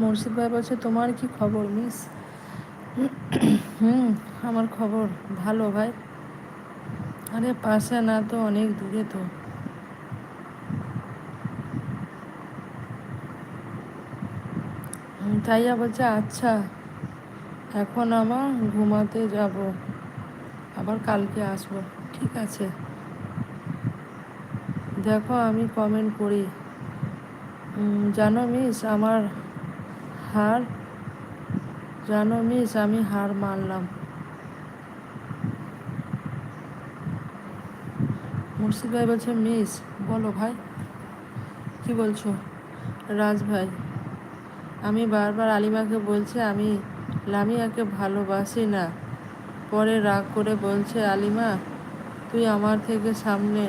মুর্শিদ ভাই বলছে, তোমার কি খবর মিস? হুম, আমার খবর ভালো ভাই। আরে পাশে না তো, অনেক দূরে তো। তাইয়া বলছে, আচ্ছা এখন আমার ঘুমাতে যাব, আবার কালকে আসবো। ঠিক আছে, দেখো আমি কমেন্ট করি। জানো মিস আমার হার জানো মিস আমি হার মানলাম। মুর্শিদ ভাই বলছে, মিস বলো ভাই, কি বলছো? রাজ ভাই, আমি বারবার আলিমাকে বলছি আমি লামিয়াকে ভালোবাসি না। পরে রাগ করে বলছে, আলিমা তুই আমার থেকে সামনে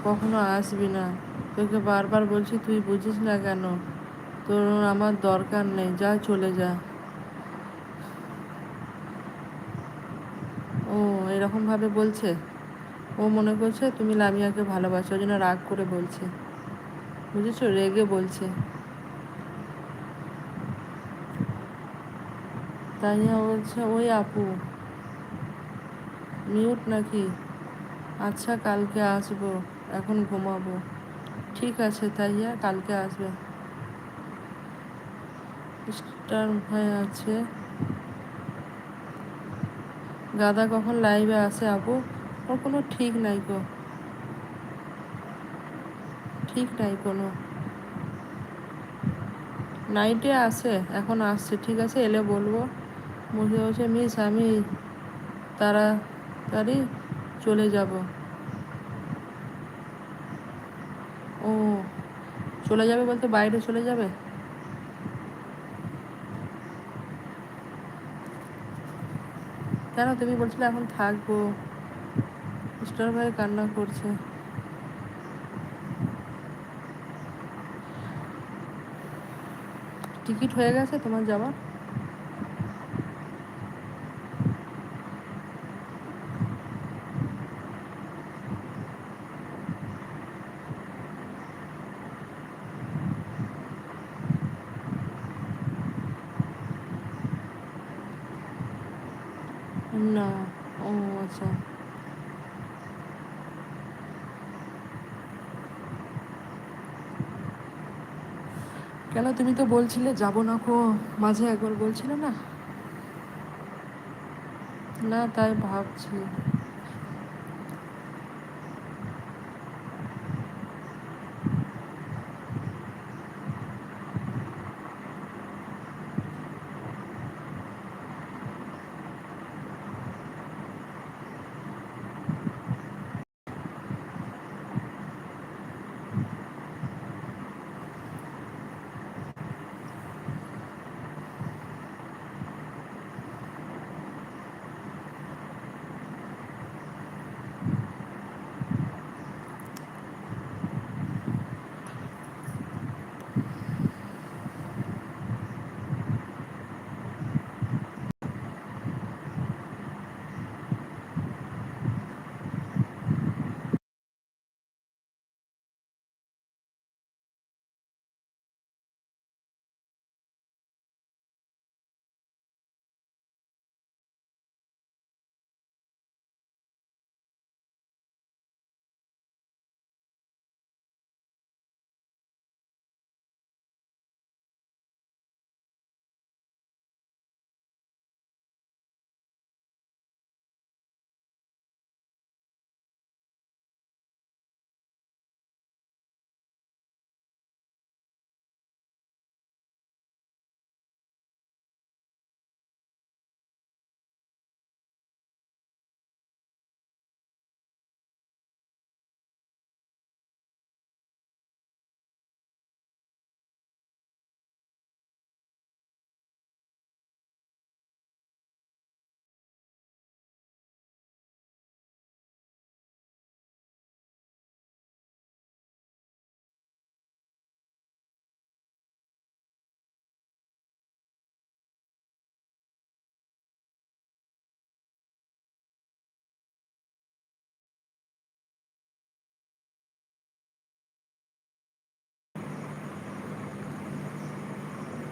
কখনো আসবি না। তোকে বারবার বলছি, তুই বুঝিস না কেন? তোর আমার দরকার নেই, যা চলে যা। ও এরকমভাবে বলছে, ও মনে করছে তুমি লামিয়াকে ভালোবাসো, ওই জন্য রাগ করে বলছে। বুঝেছো, রেগে বলছে। তাইয়া বলছে, ওই আপু মিউট নাকি? আচ্ছা কালকে আসবো, এখন ঘুমাবো। ঠিক আছে তাইয়া, কালকে আসবে। স্টার ভাই আছে। গাদা কখন লাইভে আসে আপু? ওর কোনো ঠিক নাই গো, ঠিক নাই কোনো। নাইটে আসে, এখন আসছে। ঠিক আছে, এলে বলবো। মুখে বলছে, মিস আমি তাড়াতাড়ি চলে যাব। ও চলে যাবে বলতে বাইরে চলে যাবে? কেন, তুমি বলছিলে এখন থাকবো। স্টার ভাই কান্না করছে। টিকিট হয়ে গেছে তোমার যাওয়ার? না। ও আচ্ছা। কেন, তুমি তো বলছিলে যাবো না কো, মাঝে একবার বলছিলে না? না তাই ভাবছি।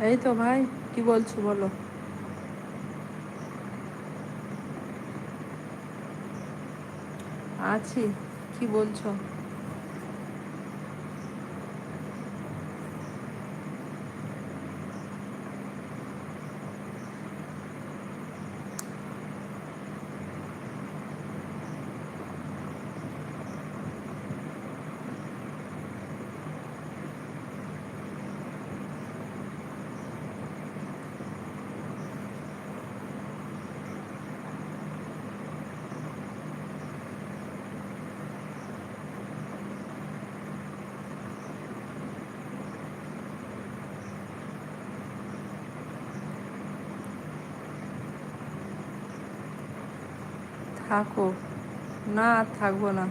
এই তো ভাই, কি বলছো বলো। আছি, কি বলছো। থাকো। না, আর থাকবো না।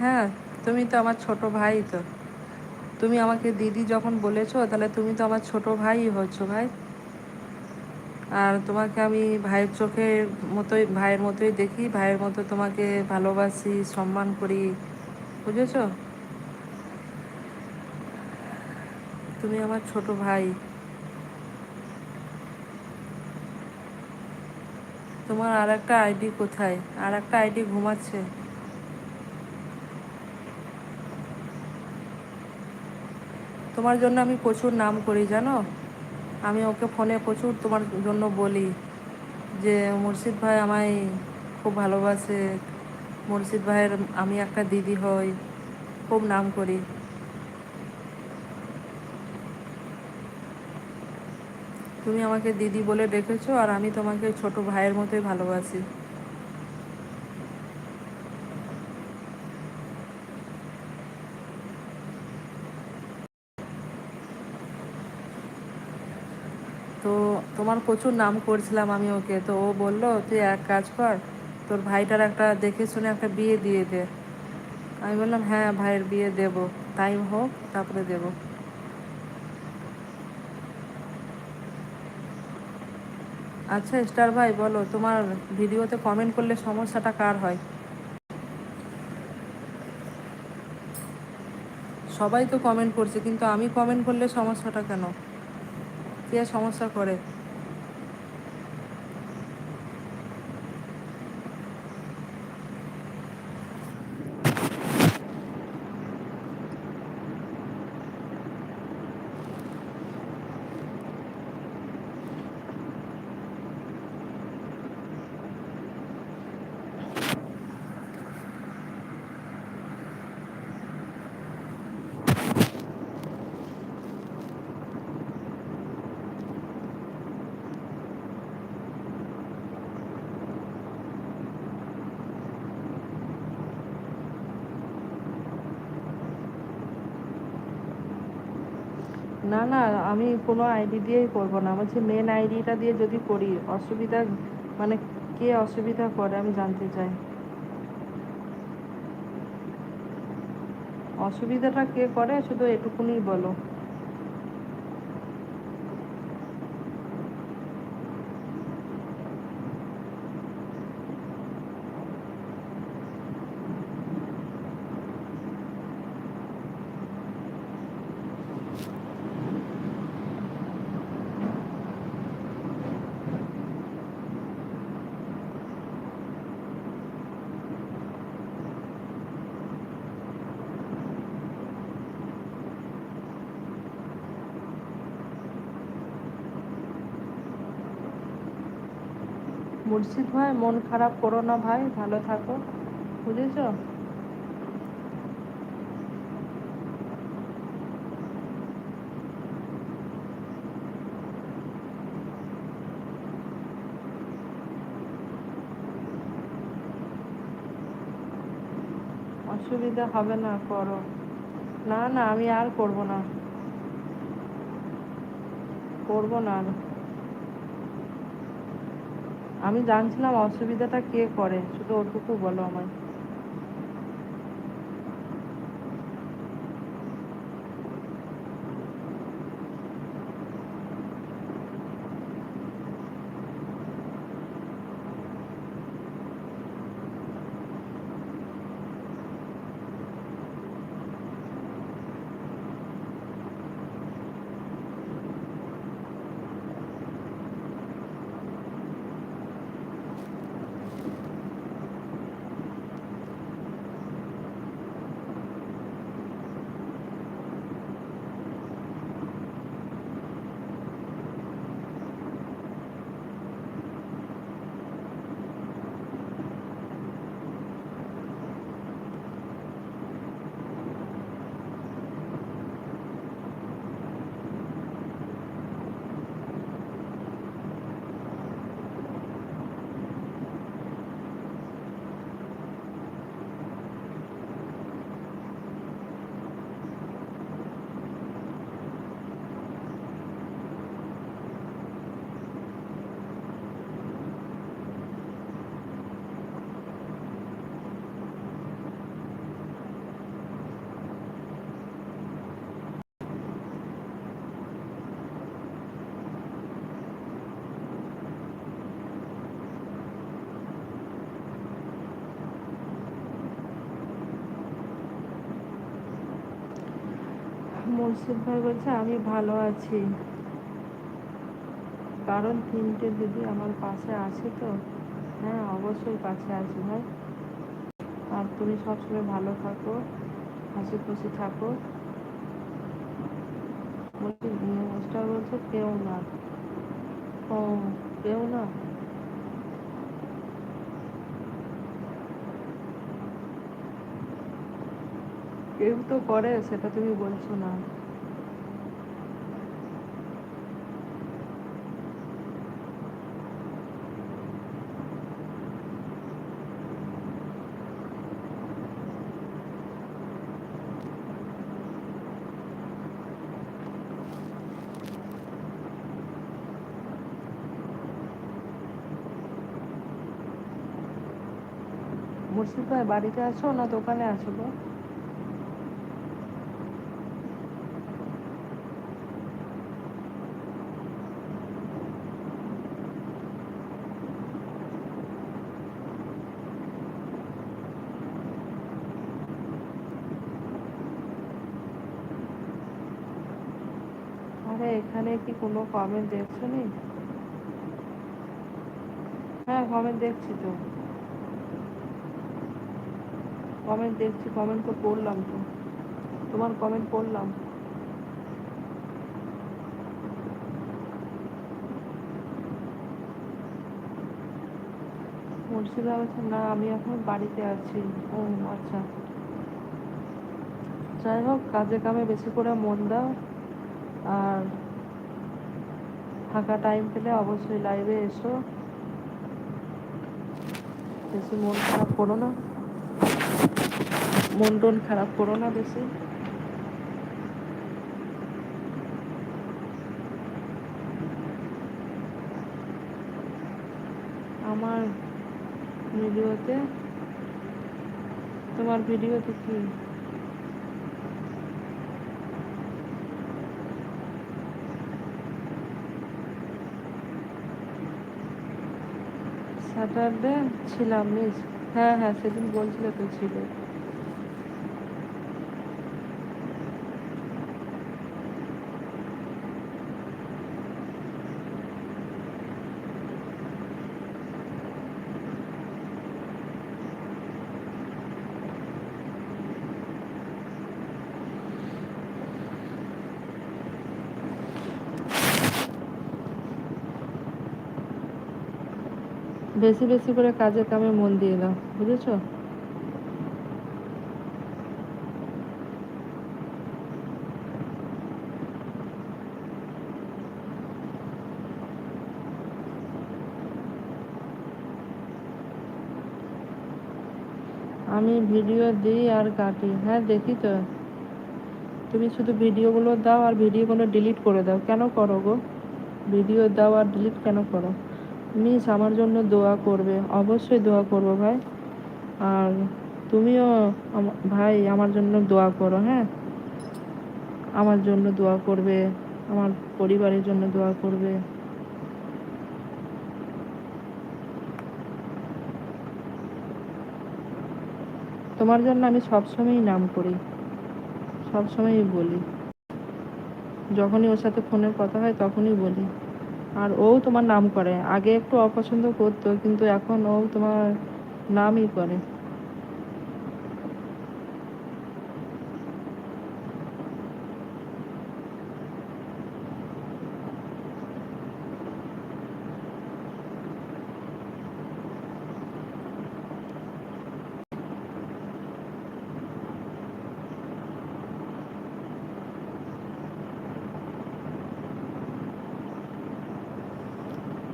হ্যাঁ, তুমি তো আমার ছোট ভাই তো। তুমি আমাকে দিদি যখন বলেছো, তাহলে তুমি তো আমার ছোট ভাই হচ্ছো ভাই। আর তোমাকে আমি ভাইয়ের চোখের মতোই, ভাইয়ের মতোই দেখি, ভাইয়ের মতো তোমাকে ভালোবাসি, সম্মান করি। বুঝেছো? তুমি আমার ছোট ভাই। তোমার আর একটা আইডি কোথায়? আর একটা আইডি ঘুমাচ্ছে। তোমার জন্য আমি প্রচুর নাম করি জানো। আমি ওকে ফোনে প্রচুর তোমার জন্য বলি যে মুর্শিদ ভাই আমায় খুব ভালোবাসে, মুর্শিদ ভাইয়ের আমি একটা দিদি হই, খুব নাম করি। তুমি আমাকে দিদি বলে ডেকেছো, আর আমি তোমাকে ছোট ভাইয়ের মতোই ভালোবাসি। তো তোমার প্রচুর নাম করছিলাম আমি ওকে, তো ও বললো তুই এক কাজ কর, তোর ভাইটার একটা দেখে শুনে একটা বিয়ে দিয়ে দে। আমি বললাম হ্যাঁ ভাইয়ের বিয়ে দেব, টাইম হোক তারপরে দেব। আচ্ছা স্টার ভাই, বলো তোমার ভিডিওতে কমেন্ট করলে সমস্যাটা কার হয়? সবাই তো কমেন্ট করছে, কিন্তু আমি কমেন্ট করলে সমস্যাটা কেন? কে সমস্যা করে? না না, আমি কোনো আইডি দিয়েই করবো না, বলছি মেন আইডিটা দিয়ে যদি করি অসুবিধা, মানে কে অসুবিধা করে আমি জানতে চাই। অসুবিধাটা কে করে শুধু এটুকুনি বলো। মুর্শিদ ভাই, মন খারাপ করো না ভাই, ভালো থাকো। বুঝেছো? অসুবিধা হবে না, করো। না না, আমি আর করবো না। করবো না আর। আমি জানছিলাম অসুবিধাটা কে করে, শুধু ওটুকু বলো আমায়। মুর্শিদ ভাই বলছে আমি ভালো আছি, কারণ 3টে দিদি আমার পাশে আছে তো। হ্যাঁ অবশ্যই পাশে আছি ভাই। আর তুমি সবসময় ভালো থাকো, হাসি খুশি থাকো। বলছি স্টার বলছে কেউ না। ও, কেউ না। কেউ তো করে, সেটা তুমি বলছো না। মুর্শিদ ভাই বাড়িতে আছো না দোকানে আছো গো? আরে এখানে কি কোনো কমেন্ট দেখছো নি? হ্যাঁ কমেন্ট দেখছি তো, কমেন্ট দেখছি, কমেন্ট তো পড়লাম তো, তোমার কমেন্ট পড়লাম। মুর্শিদা বলছে না আমি এখন বাড়িতে আছি। ও আচ্ছা, যাই হোক কাজে কামে বেশি করে মন দাও, আর ফাঁকা টাইম পেলে অবশ্যই লাইভে এসো। বেশি মন খারাপ করো না, মন টন খারাপ করো না বেশি। আমার ভিডিওতে, তোমার ভিডিওতে কি স্যাটারডে ছিলাম মিস? হ্যাঁ হ্যাঁ সেদিন বলছিলে তো ছিল। বেশি বেশি করে কাজে কামে মন দিয়ে দাও, বুঝেছো? আমি ভিডিও দিই আর কাটি, হ্যাঁ দেখি তো। তুমি শুধু ভিডিওগুলো দাও আর ভিডিওগুলো ডিলিট করে দাও, কেন করো গো? ভিডিও দাও আর ডিলিট কেন করো? মিস আমার জন্য দোয়া করবে, অবশ্যই দোয়া করবো ভাই। আর তুমিও ভাই আমার জন্য দোয়া করো, হ্যাঁ? আমার জন্য দোয়া করবে, আমার পরিবারের জন্য দোয়া করবে। তোমার জন্য আমি সবসময়ই নাম করি, সবসময়ই বলি, যখনই ওর সাথে ফোনের কথা হয় তখনই বলি। আর ও তোমার নাম করে, আগে একটু অপছন্দ করতো কিন্তু এখন ও তোমার নামই করে।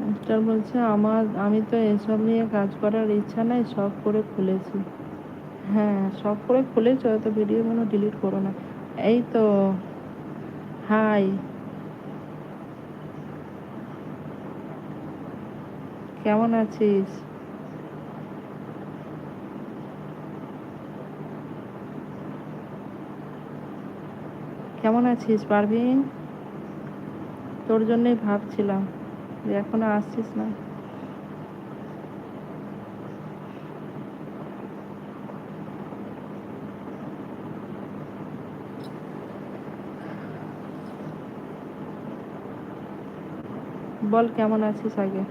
মাস্টার বলছে আমি তো এসব নিয়ে কাজ করার ইচ্ছা নাই, শখ করে খুলেছি। হ্যাঁ শখ করে খুলেছো তো, ভিডিওগুলো ডিলিট করো না। এই তো। হাই, কেমন আছিস? কেমন আছিস পারভিন? তোর জন্যই ভাবছিলাম যে এখনো আসছিস না। বল কেমন আছিস আগে।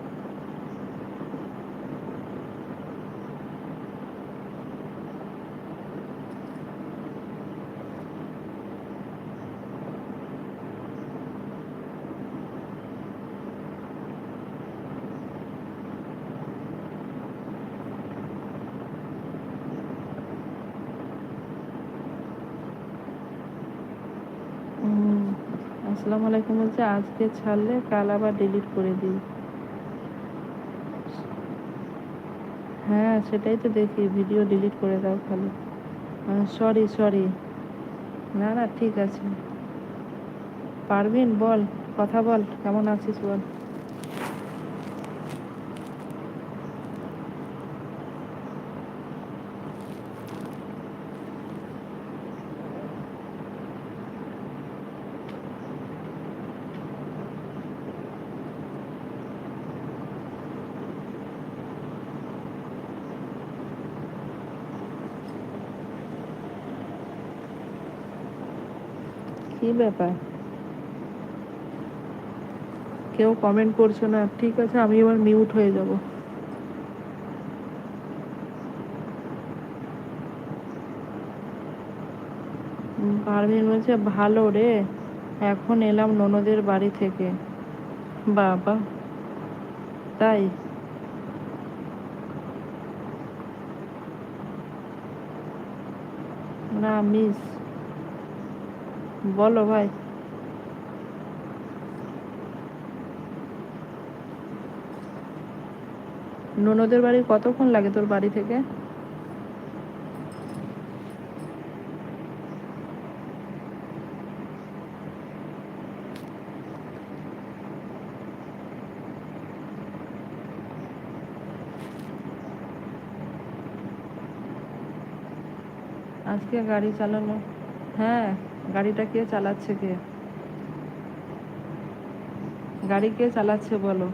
আসসালামু আলাইকুম বলছে আজকে ছাড়লে কাল আবার ডিলিট করে দিই। হ্যাঁ সেটাই তো দেখি, ভিডিও ডিলিট করে দাও খালি। Sorry sorry. না না ঠিক আছে। পারভিন বল, কথা বল, কেমন আছিস বল। কি ব্যাপার, কেউ কমেন্ট করছো না? ঠিক আছে আমি এবার মিউট হয়ে যাব। পারভিন বলছে ভালো রে, এখন এলাম ননদের বাড়ি থেকে। বাবা, তাই? না মিস, বলো ভাই। ননদের বাড়ি কতক্ষণ লাগে তোর বাড়ি থেকে? আজকে গাড়ি চালানো, হ্যাঁ। গাড়িটা কে চালাচ্ছে, কে গাড়ি কে চালাচ্ছে বলো।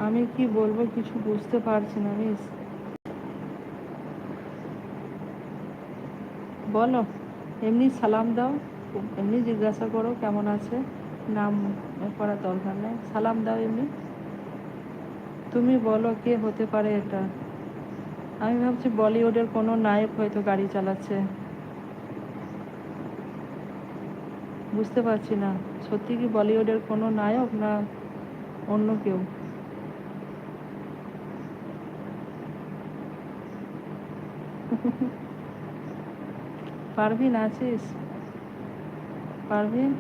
আমি কি বলবো কিছু বুঝতে পারছি না মিস। বলো, এমনি সালাম দাও, এমনি জিজ্ঞাসা করো কেমন আছে। নাম করার দরকার নেই, সালাম দাও এমনি। তুমি বলো কে হতে পারে এটা। আমি ভাবছি বলিউডের কোনো নায়ক হয়তো গাড়ি চালাচ্ছে। বুঝতে পারছি না, সত্যি কি বলিউডের কোনো নায়ক না অন্য কেউ? পারভিন আছিস? পারভিন,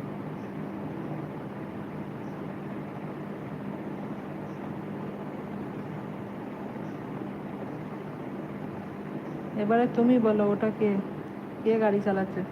এবারে তুমি বলো ওটা কে, কে গাড়ি চালাচ্ছে।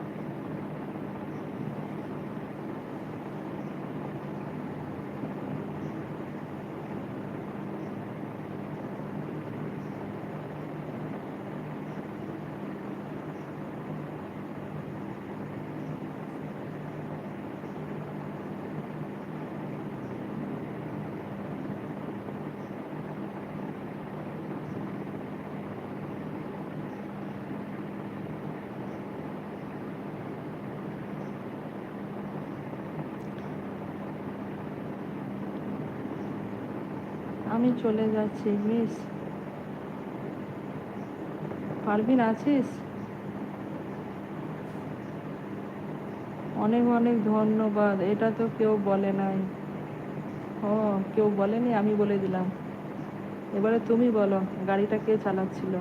আমি চলে যাচ্ছি মিস। পারভিন আছিস? অনেক অনেক ধন্যবাদ, এটা তো কেউ বলে নাই। ও, কেউ বলেনি, আমি বলে দিলাম। এবারে তুমি বলো গাড়িটা কে চালাচ্ছিল।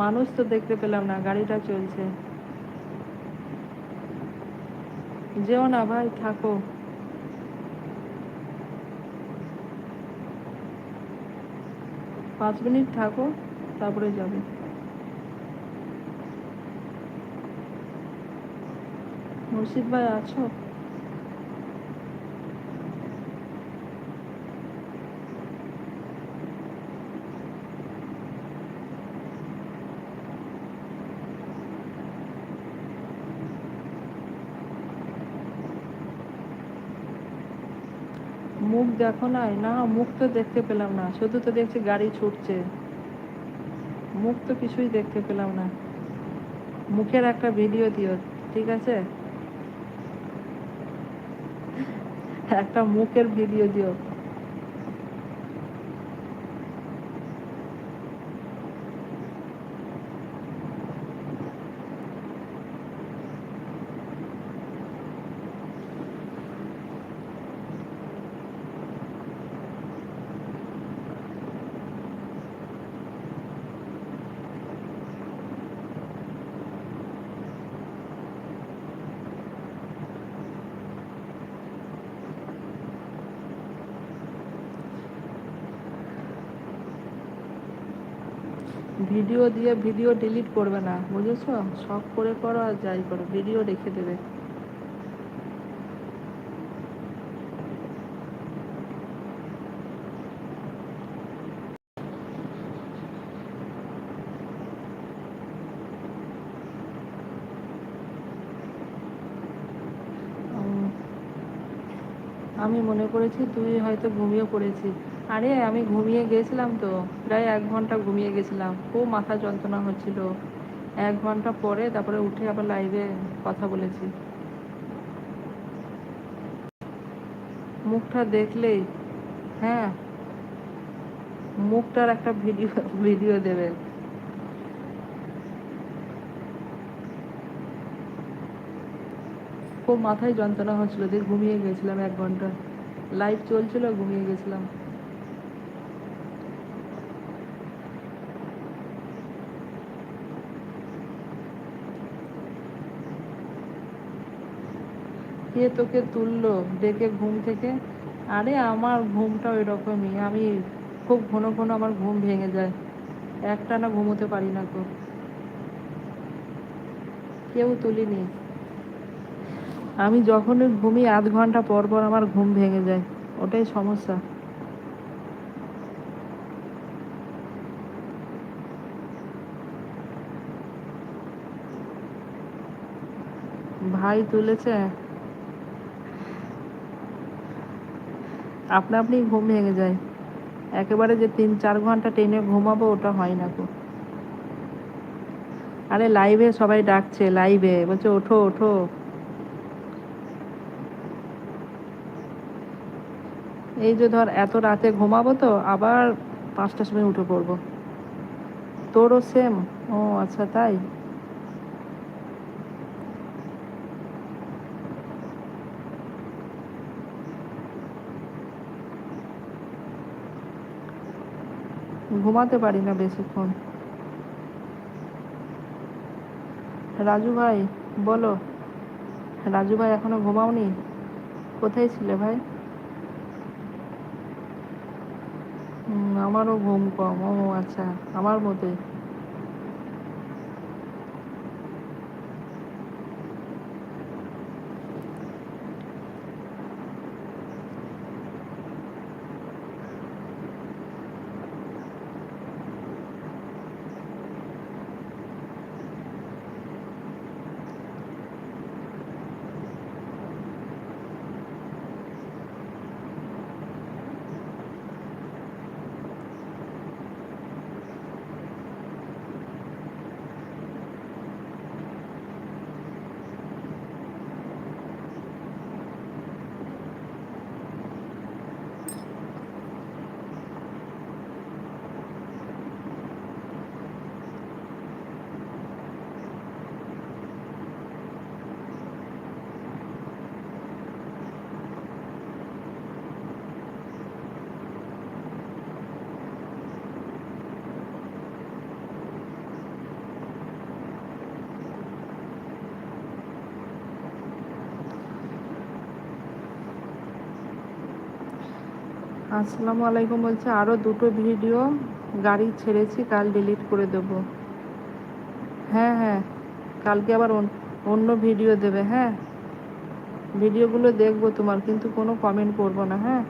মানুষ তো দেখতে পেলাম না, গাড়িটা চলছে। যেও না ভাই, থাকো। 5 মিনিট থাকো, তারপরে যাবে। মুর্শিদ ভাই আছো? মুখ দেখো নাই? না, মুখ তো দেখতে পেলাম না, শুধু তো দেখছি গাড়ি ছুটছে। মুখ তো কিছুই দেখতে পেলাম না। মুখের একটা ভিডিও দিও, ঠিক আছে? একটা মুখের ভিডিও দিও। ভিডিও দিয়ে ভিডিও ডিলিট করবে না, বুঝেছো? শখ করে করো আর যাই করো, ভিডিও রেখে দেবে। উম, আমি মনে করেছি তুই হয়তো ঘুমিয়ে পড়েছিস। আরে আমি ঘুমিয়ে গেছিলাম তো, প্রায় 1 ঘন্টা ঘুমিয়ে গেছিলাম, খুব মাথা যন্ত্রণা হচ্ছিল। 1 ঘন্টা পরে তারপরে উঠে আবার লাইভে কথা বলেছি। মুখটা দেখলেই, হ্যাঁ, মুখটার একটা ভিডিও ভিডিও দেবে। খুব মাথায় যন্ত্রণা হচ্ছিল, দিয়ে ঘুমিয়ে গেছিলাম 1 ঘন্টা। লাইভ চলছিল, ঘুমিয়ে গেছিলাম। কে তোকে তুললো ডেকে ঘুম থেকে? আরে আমার ঘুমটা ওই রকমই, আমি খুব ঘন ঘন আমার ঘুম ভেঙে যায়, একটানা ঘুমোতে পারি না তো। কেউ তুলিনি। আমি যখনই ঘুমি 0.5 ঘন্টা পর পর আমার ঘুম ভেঙে যায়, ওটাই সমস্যা। ভাই তুলেছে, আপনা আপনি ঘুম ভেঙে যায়। একেবারে যে 3-4 ঘন্টা টেনে ঘুমাবো, ওটা হয় না তো। আরে লাইভে সবাই ডাকছে, লাইভে বলছে ওঠো ওঠো। এই যে ধর এত রাতে ঘুমাবো তো আবার 5টার সময় উঠে পড়বো। তোরও সেম? ও আচ্ছা, তাই। ঘুমাতে পারি না বেশিক্ষণ। রাজু ভাই, বলো। রাজু ভাই এখনো ঘুমাওনি? কোথায় ছিলে ভাই? আমারও ঘুম কম, ও আচ্ছা, আমার মতোই। আসসালামু আলাইকুম বলছে, আরও দুটো ভিডিও গাড়ি ছেড়েছি, কাল ডিলিট করে দেবো। হ্যাঁ হ্যাঁ, কালকে আবার অন্য ভিডিও দেবে। হ্যাঁ, ভিডিওগুলো দেখবো তোমার, কিন্তু কোনো কমেন্ট করবো না। হ্যাঁ,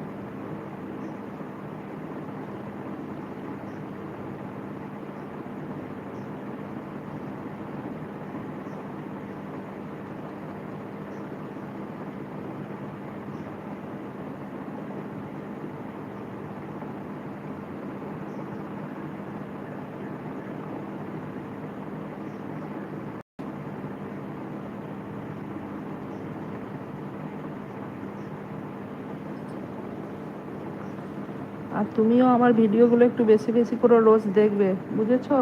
আর তুমিও আমার ভিডিওগুলো একটু বেশি বেশি করে রোজ দেখবে, বুঝেছো?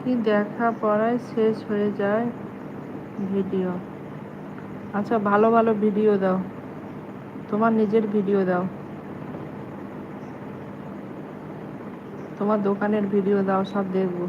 কি দেখা পড়ায় শেষ হয়ে যায় ভিডিও। আচ্ছা, ভালো ভালো ভিডিও দাও, তোমার নিজের ভিডিও দাও, তোমার দোকানের ভিডিও দাও, সব দেখবো।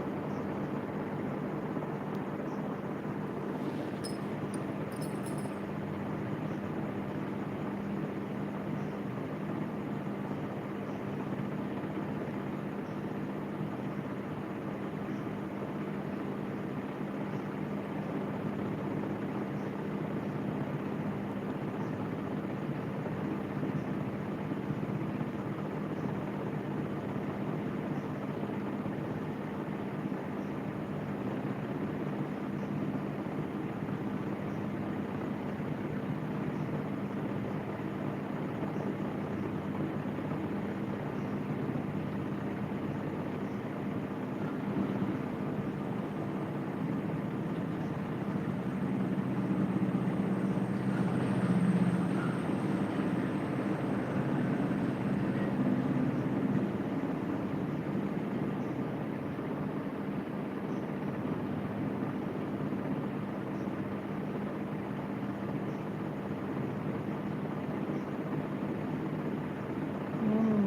হুম,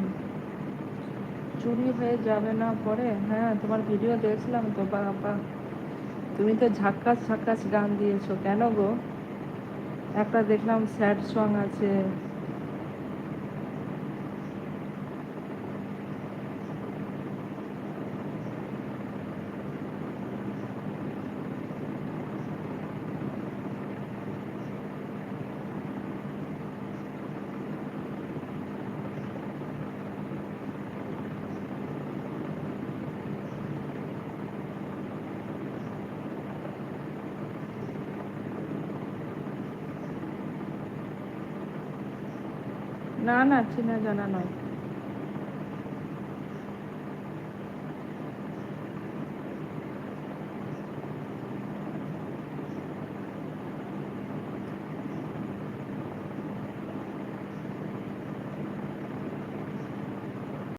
চুরি হয়ে যাবে না পরে? হ্যাঁ, তোমার ভিডিও দেখছিলাম তো বাবা, তুমি তো ঝাক্কাস ঝাক্কাস গান দিয়েছো কেন গো? একটা দেখলাম স্যাড সং আছে। না না, চেনা জানা নয়।